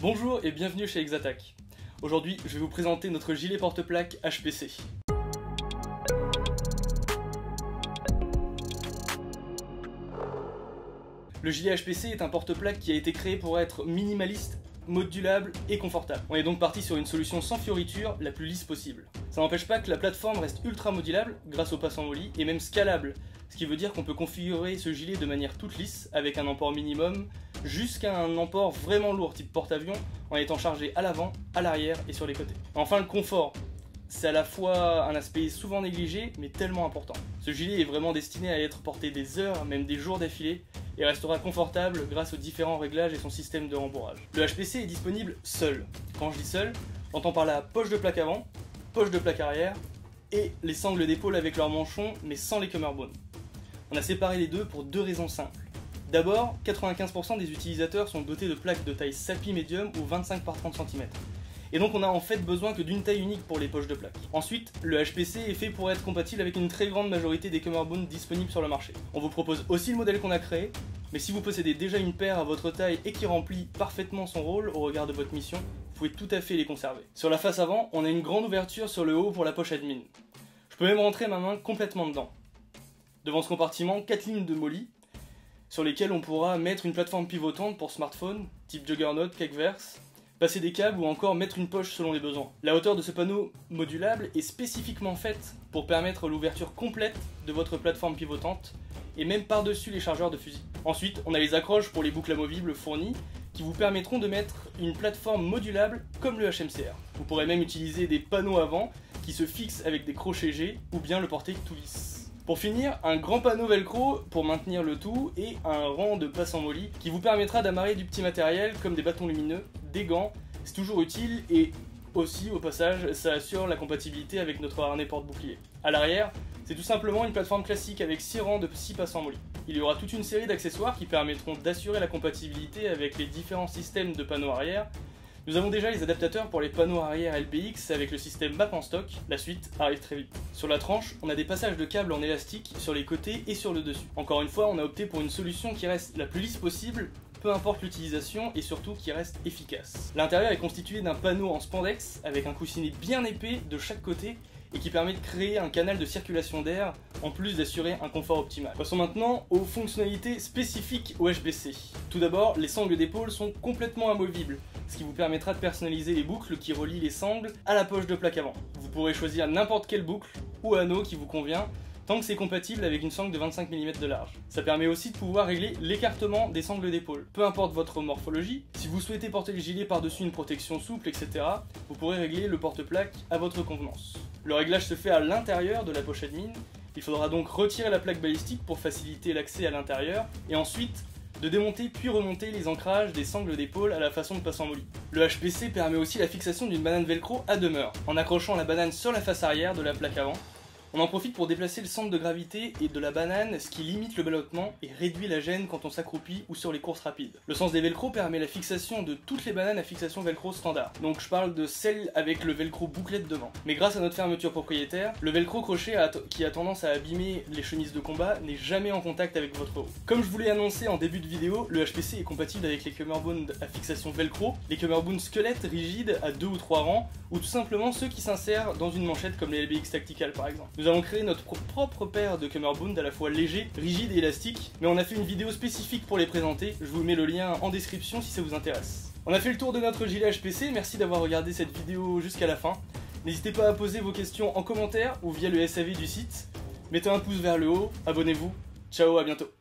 Bonjour et bienvenue chez Exattack. Aujourd'hui, je vais vous présenter notre gilet porte-plaque HPC. Le gilet HPC est un porte-plaque qui a été créé pour être minimaliste, modulable et confortable. On est donc parti sur une solution sans fioritures, la plus lisse possible. Ça n'empêche pas que la plateforme reste ultra modulable grâce au passant molly et même scalable, ce qui veut dire qu'on peut configurer ce gilet de manière toute lisse avec un emport minimum jusqu'à un emport vraiment lourd type porte-avions en étant chargé à l'avant, à l'arrière et sur les côtés. Enfin le confort, c'est à la fois un aspect souvent négligé mais tellement important. Ce gilet est vraiment destiné à être porté des heures, même des jours d'affilée et restera confortable grâce aux différents réglages et son système de rembourrage. Le HPC est disponible seul. Quand je dis seul, j'entends par la poche de plaque avant, poche de plaque arrière et les sangles d'épaule avec leurs manchons mais sans les cummerbund. On a séparé les deux pour deux raisons simples. D'abord, 95% des utilisateurs sont dotés de plaques de taille SAPI médium ou 25 par 30 cm. Et donc on a en fait besoin que d'une taille unique pour les poches de plaques. Ensuite, le HPC est fait pour être compatible avec une très grande majorité des cummerbund disponibles sur le marché. On vous propose aussi le modèle qu'on a créé, mais si vous possédez déjà une paire à votre taille et qui remplit parfaitement son rôle au regard de votre mission, vous pouvez tout à fait les conserver. Sur la face avant, on a une grande ouverture sur le haut pour la poche admin. Je peux même rentrer ma main complètement dedans. Devant ce compartiment, 4 lignes de molly, sur lesquelles on pourra mettre une plateforme pivotante pour smartphone, type Juggernaut, Cakeverse, passer des câbles ou encore mettre une poche selon les besoins. La hauteur de ce panneau modulable est spécifiquement faite pour permettre l'ouverture complète de votre plateforme pivotante et même par-dessus les chargeurs de fusil. Ensuite, on a les accroches pour les boucles amovibles fournies qui vous permettront de mettre une plateforme modulable comme le HMCR. Vous pourrez même utiliser des panneaux avant qui se fixent avec des crochets G ou bien le porter tout lisse. Pour finir, un grand panneau velcro pour maintenir le tout et un rang de passant molly qui vous permettra d'amarrer du petit matériel comme des bâtons lumineux, des gants, c'est toujours utile et aussi au passage ça assure la compatibilité avec notre harnais porte-bouclier. À l'arrière, c'est tout simplement une plateforme classique avec 6 rangs de 6 passants molly. Il y aura toute une série d'accessoires qui permettront d'assurer la compatibilité avec les différents systèmes de panneaux arrière. Nous avons déjà les adaptateurs pour les panneaux arrière LBX avec le système MAP en stock, la suite arrive très vite. Sur la tranche, on a des passages de câbles en élastique sur les côtés et sur le dessus. Encore une fois, on a opté pour une solution qui reste la plus lisse possible, peu importe l'utilisation et surtout qui reste efficace. L'intérieur est constitué d'un panneau en spandex avec un coussinet bien épais de chaque côté et qui permet de créer un canal de circulation d'air en plus d'assurer un confort optimal. Passons maintenant aux fonctionnalités spécifiques au HPC. Tout d'abord, les sangles d'épaule sont complètement amovibles, ce qui vous permettra de personnaliser les boucles qui relient les sangles à la poche de plaque avant. Vous pourrez choisir n'importe quelle boucle ou anneau qui vous convient, tant que c'est compatible avec une sangle de 25 mm de large. Ça permet aussi de pouvoir régler l'écartement des sangles d'épaule. Peu importe votre morphologie, si vous souhaitez porter le gilet par-dessus une protection souple, etc., vous pourrez régler le porte-plaque à votre convenance. Le réglage se fait à l'intérieur de la poche admin, il faudra donc retirer la plaque balistique pour faciliter l'accès à l'intérieur, et ensuite de démonter puis remonter les ancrages des sangles d'épaule à la façon de passant molly. Le HPC permet aussi la fixation d'une banane velcro à demeure, en accrochant la banane sur la face arrière de la plaque avant. On en profite pour déplacer le centre de gravité et de la banane, ce qui limite le ballottement et réduit la gêne quand on s'accroupit ou sur les courses rapides. Le sens des velcro permet la fixation de toutes les bananes à fixation velcro standard. Donc je parle de celles avec le velcro bouclette devant. Mais grâce à notre fermeture propriétaire, le velcro crochet qui a tendance à abîmer les chemises de combat n'est jamais en contact avec votre haut. Comme je vous l'ai annoncé en début de vidéo, le HPC est compatible avec les cummerbund à fixation velcro, les cummerbund squelettes rigides à 2 ou 3 rangs, ou tout simplement ceux qui s'insèrent dans une manchette comme les LBX Tactical par exemple. Nous avons créé notre propre paire de cummerbund à la fois léger, rigide et élastique, mais on a fait une vidéo spécifique pour les présenter, je vous mets le lien en description si ça vous intéresse. On a fait le tour de notre gilet HPC, merci d'avoir regardé cette vidéo jusqu'à la fin. N'hésitez pas à poser vos questions en commentaire ou via le SAV du site. Mettez un pouce vers le haut, abonnez-vous, ciao, à bientôt.